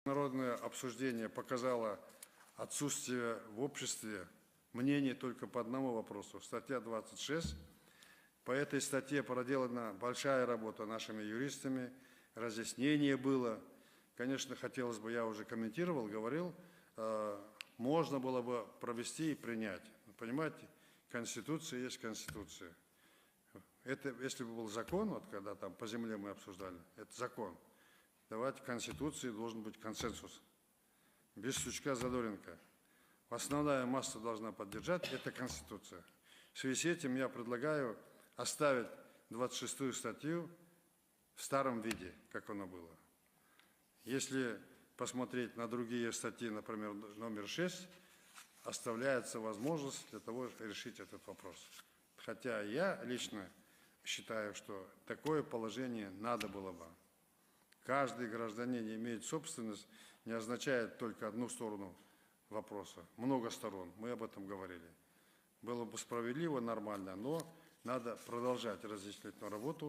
Народное обсуждение показало отсутствие в обществе мнений только по одному вопросу. Статья 26. По этой статье проделана большая работа нашими юристами, разъяснение было. Конечно, хотелось бы, я уже комментировал, говорил, можно было бы провести и принять. Понимаете, Конституция есть Конституция. Это, если бы был закон, вот когда там по земле мы обсуждали, это закон. Давайте в Конституции должен быть консенсус. Без сучка задоринка. Основная масса должна поддержать, это Конституция. В связи с этим я предлагаю оставить 26-ю статью в старом виде, как она была. Если посмотреть на другие статьи, например, номер 6, оставляется возможность для того, чтобы решить этот вопрос. Хотя я лично считаю, что такое положение надо было бы. Каждый гражданин имеет собственность, не означает только одну сторону вопроса. Много сторон, мы об этом говорили. Было бы справедливо, нормально, но надо продолжать разъяснительную работу.